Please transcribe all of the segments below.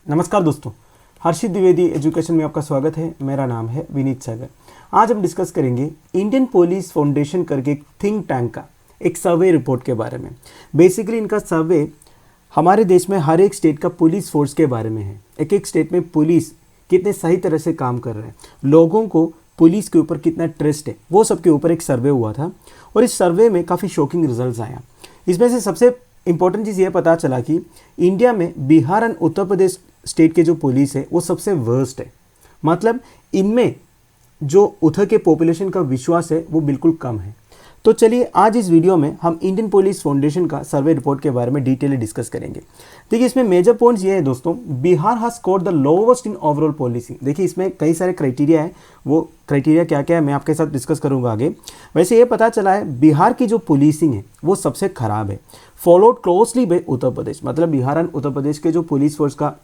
नमस्कार दोस्तों, हर्षित द्विवेदी एजुकेशन में आपका स्वागत है। मेरा नाम है विनीत सागर। आज हम डिस्कस करेंगे इंडियन पुलिस फाउंडेशन करके एक थिंक टैंक का एक सर्वे रिपोर्ट के बारे में। बेसिकली इनका सर्वे हमारे देश में हर एक स्टेट का पुलिस फोर्स के बारे में है। एक एक स्टेट में पुलिस कितने सही तरह से काम कर रहे हैं, लोगों को पुलिस के ऊपर कितना ट्रस्ट है, वो सब के ऊपर एक सर्वे हुआ था और इस सर्वे में काफ़ी शॉकिंग रिजल्ट्स आया। इसमें से सबसे इंपॉर्टेंट चीज़ ये पता चला कि इंडिया में बिहार एंड उत्तर प्रदेश स्टेट के जो पुलिस है वो सबसे वर्स्ट है। मतलब इनमें जो उधर के पॉपुलेशन का विश्वास है वो बिल्कुल कम है। तो चलिए आज इस वीडियो में हम इंडियन पुलिस फाउंडेशन का सर्वे रिपोर्ट के बारे में डिटेल डिस्कस करेंगे। देखिए इसमें मेजर पॉइंट्स ये है दोस्तों, Bihar has scored the lowest in overall policy. देखिए इसमें कई सारे क्राइटेरिया है, वो क्राइटेरिया क्या क्या है मैं आपके साथ डिस्कस करूंगा आगे। वैसे ये पता चला है बिहार की जो पुलिसिंग है वो सबसे खराब है, followed closely bye Uttar Pradesh. मतलब बिहार एंड उत्तर प्रदेश के जो पुलिस फोर्स का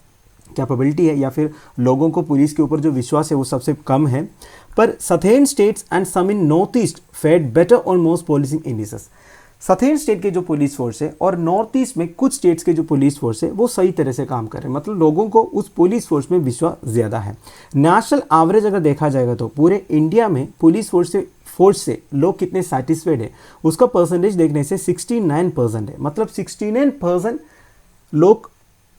कैपेबिलिटी है या फिर लोगों को पुलिस के ऊपर जो विश्वास है वो सबसे कम है। पर southern states and some in north east fared better on most policing indices. Southern state के जो पुलिस फोर्स है और नॉर्थ ईस्ट में कुछ स्टेट्स के जो पुलिस फोर्स है वो सही तरह से काम कर रहे हैं। मतलब लोगों को उस पुलिस फोर्स में विश्वास ज़्यादा है। नेशनल एवरेज अगर देखा जाएगा तो पूरे इंडिया में पुलिस फोर्स से लोग कितने सेटिस्फाइड है उसका परसेंटेज देखने से 69% है। मतलब 69% लोग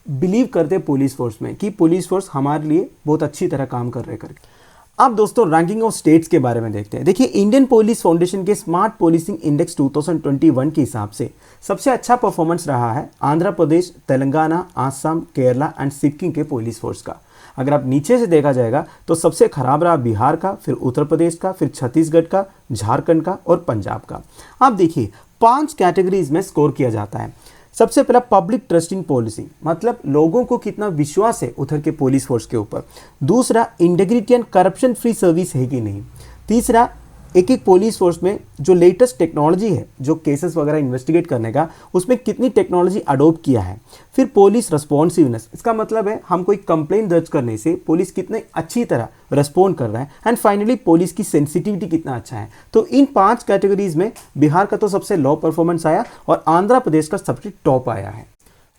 बिलीव करते हैं पुलिस फोर्स में कि पुलिस फोर्स हमारे लिए बहुत अच्छी तरह काम कर रहे करके। अब दोस्तों रैंकिंग ऑफ स्टेट्स के बारे में देखते हैं। देखिए इंडियन पुलिस फाउंडेशन के स्मार्ट पुलिसिंग इंडेक्स 2021 के हिसाब से सबसे अच्छा परफॉर्मेंस रहा है आंध्र प्रदेश, तेलंगाना, आसाम, केरला एंड सिक्किम के पुलिस फोर्स का। अगर आप नीचे से देखा जाएगा तो सबसे खराब रहा बिहार का, फिर उत्तर प्रदेश का, फिर छत्तीसगढ़ का, झारखंड का और पंजाब का। आप देखिए 5 कैटेगरीज में स्कोर किया जाता है। सबसे पहला पब्लिक ट्रस्ट इन पॉलिसी, मतलब लोगों को कितना विश्वास है उधर के पुलिस फोर्स के ऊपर। दूसरा integrity and corruption free service है कि नहीं। तीसरा एक एक पुलिस फोर्स में जो लेटेस्ट टेक्नोलॉजी है जो केसेस वगैरह इन्वेस्टिगेट करने का, उसमें कितनी टेक्नोलॉजी अडोप्ट किया है। फिर पुलिस रिस्पॉन्सिवनेस, इसका मतलब है हम कोई कंप्लेंट दर्ज करने से पुलिस कितने अच्छी तरह रिस्पॉन्ड कर रहा है। एंड फाइनली पुलिस की सेंसिटिविटी कितना अच्छा है। तो इन 5 कैटेगरीज में बिहार का तो सबसे लो परफॉर्मेंस आया और आंध्र प्रदेश का सबसे टॉप आया है।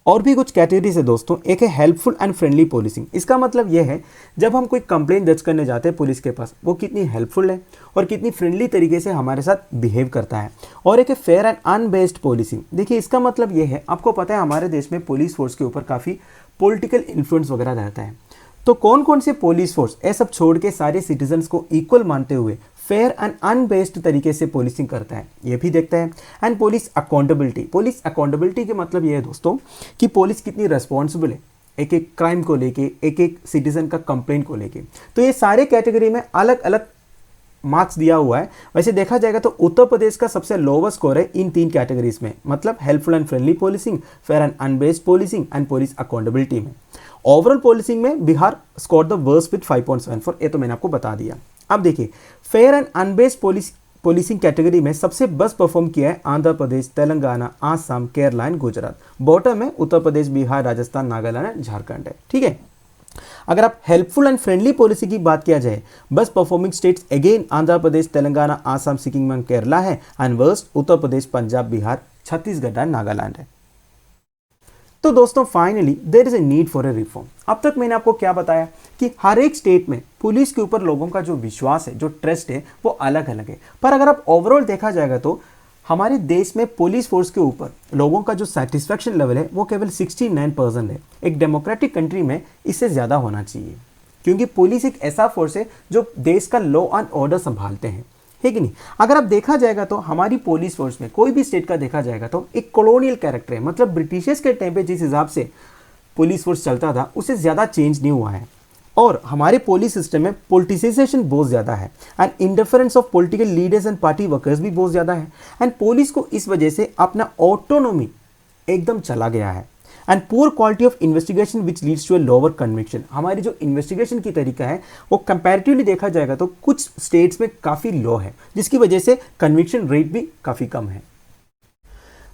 और भी कुछ कैटेगरीज है दोस्तों। एक है हेल्पफुल एंड फ्रेंडली पुलिसिंग। इसका मतलब यह है जब हम कोई कंप्लेंट दर्ज करने जाते हैं पुलिस के पास, वो कितनी हेल्पफुल है और कितनी फ्रेंडली तरीके से हमारे साथ बिहेव करता है। और एक है फेयर एंड अनबेस्ड पुलिसिंग। देखिए इसका मतलब यह है, आपको पता है हमारे देश में पुलिस फोर्स के ऊपर काफ़ी पॉलिटिकल इन्फ्लुएंस वगैरह रहता है। तो कौन कौन से पुलिस फोर्स ये सब छोड़ के सारे सिटीजन्स को इक्वल मानते हुए फेयर एंड अनबेस्ड तरीके से पुलिसिंग करता है, ये भी देखता है। And police accountability. Police accountability के मतलब ये है दोस्तों कि पुलिस कितनी रेस्पॉन्सिबल है एक एक क्राइम को लेके, एक एक सिटीजन का कंप्लेंट को लेके। तो ये सारे कैटेगरी में अलग अलग मार्क्स दिया हुआ है। वैसे देखा जाएगा तो उत्तर प्रदेश का सबसे लोवेस्ट स्कोर है इन 3 कैटेगरीज में, मतलब helpful and friendly policing, fair and unbiased policing and police accountability में। ओवरऑल पुलिसिंग में Bihar score the worst with 5.74, ये तो मैंने आपको बता दिया। अब देखिए fair and unbiased policing category में सबसे बेस्ट परफॉर्म किया है आंध्र प्रदेश, तेलंगाना, आसाम, केरला एंड गुजरात। बॉटम में उत्तर प्रदेश, बिहार, राजस्थान, नागालैंड एंड झारखंड है। ठीक है। अगर आप हेल्पफुल एंड फ्रेंडली पॉलिसी की बात किया जाए, best performing states again Andhra Pradesh, Telangana, Assam, Sikkim and Kerala है। And worst Uttar Pradesh, Punjab, Bihar, Chhattisgarh and Nagaland है। तो दोस्तों finally there is a need for a reform. अब तक मैंने आपको क्या बताया कि हर एक स्टेट में पुलिस के ऊपर लोगों का जो विश्वास है, जो ट्रस्ट है, वो अलग अलग है। पर अगर आप ओवरऑल देखा जाएगा तो हमारे देश में पुलिस फोर्स के ऊपर लोगों का जो सेटिस्फैक्शन लेवल है वो केवल 69% है। एक डेमोक्रेटिक कंट्री में इससे ज़्यादा होना चाहिए, क्योंकि पुलिस एक ऐसा फोर्स है जो देश का लॉ एंड ऑर्डर संभालते हैं, है कि नहीं। अगर आप देखा जाएगा तो हमारी पुलिस फोर्स में कोई भी स्टेट का देखा जाएगा तो एक कॉलोनियल कैरेक्टर है। मतलब ब्रिटिशर्स के टाइम पे जिस हिसाब से पुलिस फोर्स चलता था उससे ज़्यादा चेंज नहीं हुआ है। और हमारे पुलिस सिस्टम में पॉलिटिसाइजेशन बहुत ज़्यादा है and interference of political leaders and party workers भी बहुत ज़्यादा है। एंड पुलिस को इस वजह से अपना ऑटोनोमी एकदम चला गया है। And poor quality of investigation which leads to a lower conviction. हमारी जो इन्वेस्टिगेशन की तरीका है वो कंपैरेटिवली देखा जाएगा तो कुछ स्टेट्स में काफ़ी लो है, जिसकी वजह से कन्विक्शन रेट भी काफ़ी कम है।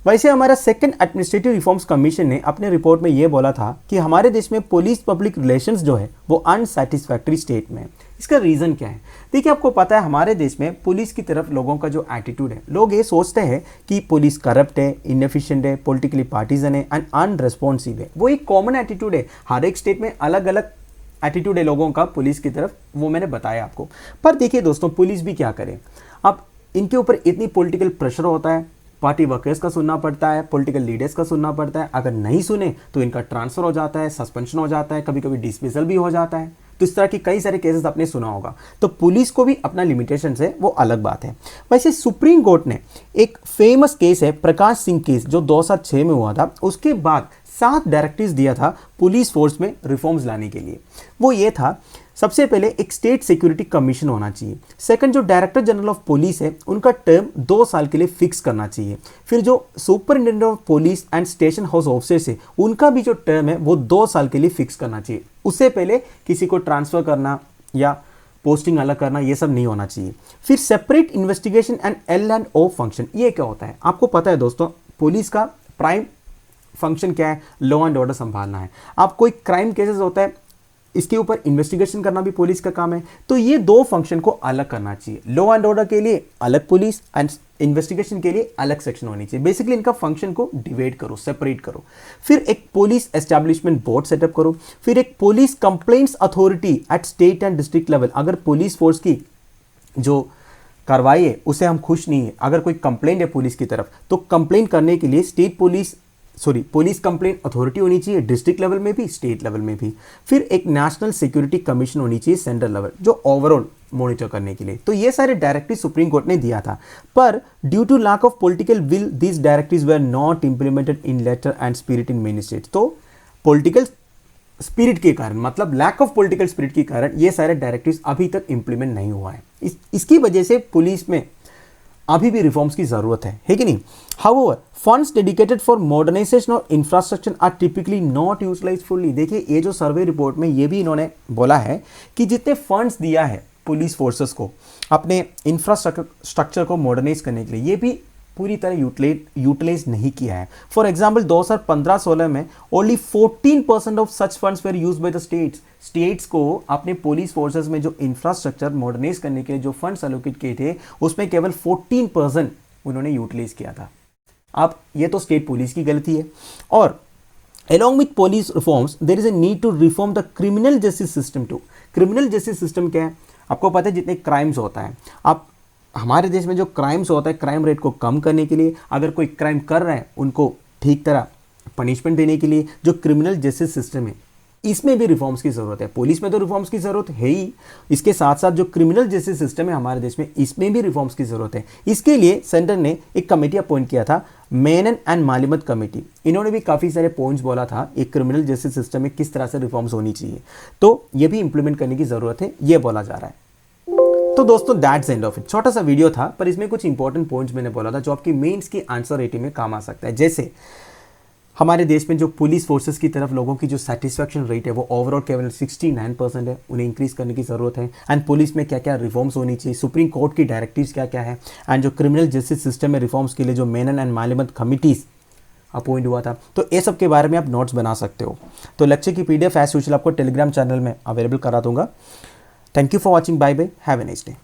वैसे हमारा सेकंड एडमिनिस्ट्रेटिव रिफॉर्म्स कमीशन ने अपने रिपोर्ट में ये बोला था कि हमारे देश में पुलिस पब्लिक रिलेशंस जो है वो अनसेटिस्फैक्टरी स्टेट में है। इसका रीज़न क्या है? देखिए, आपको पता है हमारे देश में पुलिस की तरफ लोगों का जो एटीट्यूड है, लोग ये सोचते हैं कि पुलिस करप्ट है, इनएफिशिएंट है, पॉलिटिकली पार्टीजन है एंड अनरेस्पॉन्सिव है। वो एक कॉमन एटीट्यूड है। हर एक स्टेट में अलग अलग एटीट्यूड है लोगों का पुलिस की तरफ, वो मैंने बताया आपको। पर देखिए दोस्तों, पुलिस भी क्या करे, अब इनके ऊपर इतनी पॉलिटिकल प्रेशर होता है, पार्टी वर्कर्स का सुनना पड़ता है, पॉलिटिकल लीडर्स का सुनना पड़ता है। अगर नहीं सुने तो इनका ट्रांसफर हो जाता है, सस्पेंशन हो जाता है, कभी कभी डिसमिसल भी हो जाता है। तो इस तरह की कई सारे केसेस आपने सुना होगा। तो पुलिस को भी अपना लिमिटेशन है, वो अलग बात है। वैसे सुप्रीम कोर्ट ने एक फेमस केस है प्रकाश सिंह केस, जो 2006 में हुआ था। उसके बाद 7 डायरेक्टिव्स दिया था पुलिस फोर्स में रिफॉर्म्स लाने के लिए। वो ये था, सबसे पहले एक स्टेट सिक्योरिटी कमीशन होना चाहिए। सेकंड, जो डायरेक्टर जनरल ऑफ पुलिस है उनका टर्म 2 साल के लिए फिक्स करना चाहिए। फिर जो superintendent of police and station house officers है उनका भी जो टर्म है वो 2 साल के लिए फिक्स करना चाहिए। उससे पहले किसी को ट्रांसफर करना या पोस्टिंग अलग करना ये सब नहीं होना चाहिए। फिर separate investigation and L&O function. ये क्या होता है आपको पता है दोस्तों, पुलिस का प्राइम फंक्शन क्या है? लॉ एंड ऑर्डर संभालना है। आप कोई क्राइम केसेस होता है, इसके ऊपर इन्वेस्टिगेशन करना भी पुलिस का काम है। तो ये 2 फंक्शन को अलग करना चाहिए। लॉ एंड ऑर्डर के लिए अलग पुलिस एंड इन्वेस्टिगेशन के लिए अलग सेक्शन होनी चाहिए। बेसिकली इनका फंक्शन को डिवाइड करो, सेपरेट करो। फिर एक पुलिस एस्टैब्लिशमेंट बोर्ड सेटअप करो। फिर एक police complaints authority at state and district level. अगर पुलिस फोर्स की जो कार्रवाई है उसे हम खुश नहीं है, अगर कोई कंप्लेंट है पुलिस की तरफ, तो कंप्लेंट करने के लिए पुलिस कंप्लेंट अथॉरिटी होनी चाहिए, डिस्ट्रिक्ट लेवल में भी, स्टेट लेवल में भी। फिर एक नेशनल सिक्योरिटी कमीशन होनी चाहिए सेंट्रल लेवल, जो ओवरऑल मॉनिटर करने के लिए। तो ये सारे डायरेक्टिव सुप्रीम कोर्ट ने दिया था, पर due to lack of political will these directives were not implemented in letter and spirit in many states. तो पॉलिटिकल स्पिरिट के कारण, मतलब लैक ऑफ पॉलिटिकल स्पिरिट के कारण ये सारे डायरेक्टिव्स अभी तक इंप्लीमेंट नहीं हुआ है। इसकी वजह से पुलिस में अभी भी रिफॉर्म्स की जरूरत है कि नहीं? However, funds dedicated for modernisation और infrastructure are typically not utilised fully. देखिए, ये जो सर्वे रिपोर्ट में ये भी इन्होंने बोला है कि जितने फंड्स दिया है पुलिस फोर्सेस को अपने इंफ्रास्ट्रक्चर को मॉडर्नाइज करने के लिए, ये भी पूरी तरह यूटिलाइज नहीं किया है। फॉर एग्जाम्पल 2015-16 में only 14% of such funds where used by the states को अपने पुलिस फोर्सेस में जो इंफ्रास्ट्रक्चर मॉडर्नाइज करने के लिए जो फंड्स एलोकेट किए थे उसमें केवल 14% उन्होंने यूटिलाइज किया था। अब ये तो स्टेट पुलिस की गलती है। और along with police reforms there is a need to reform the criminal justice system too। Criminal justice system क्या है? आपको पता है जितने क्राइम्स होता है, आप हमारे देश में जो क्राइम्स होता है, क्राइम रेट को कम करने के लिए, अगर कोई क्राइम कर रहा है उनको ठीक तरह पनिशमेंट देने के लिए जो क्रिमिनल जस्टिस सिस्टम है, इसमें भी रिफॉर्म्स की ज़रूरत है। पुलिस में तो रिफॉर्म्स की ज़रूरत है ही, इसके साथ साथ जो क्रिमिनल जस्टिस सिस्टम है हमारे देश में, इसमें भी रिफॉर्म्स की ज़रूरत है। इसके लिए सेंटर ने एक कमेटी अपॉइंट किया था, मेनन एंड मालिमत कमेटी। इन्होंने भी काफ़ी सारे पॉइंट्स बोला था एक क्रिमिनल जस्टिस सिस्टम में किस तरह से रिफॉर्म्स होनी चाहिए, तो ये भी इंप्लीमेंट करने की ज़रूरत है, ये बोला जा रहा है। तो दोस्तों दैट्स एंड ऑफ इट। छोटा सा वीडियो था, पर इसमें कुछ इंपॉर्टेंट पॉइंट्स मैंने बोला था जो आपकी मेंस की आंसर राइटिंग में काम आ सकता है। जैसे हमारे देश में जो पुलिस फोर्सेस की तरफ लोगों की जो सेटिस्फैक्शन रेट है वो ओवरऑल केवल 69% है, उन्हें इंक्रीज करने की ज़रूरत है। एंड पुलिस में क्या क्या रिफॉर्म्स होनी चाहिए, सुप्रीम कोर्ट की डायरेक्टिव्स क्या क्या है, एंड जो क्रिमिनल जस्टिस सिस्टम में रिफॉर्म्स के लिए जो मेनन एंड मालिमत कमिटीज़ अपॉइंट हुआ था, तो ये सब के बारे में आप नोट्स बना सकते हो। तो लेक्चर की PDF एज यूजुअल आपको टेलीग्राम चैनल में अवेलेबल करा दूंगा। Thank you for watching, bye bye, have a nice day.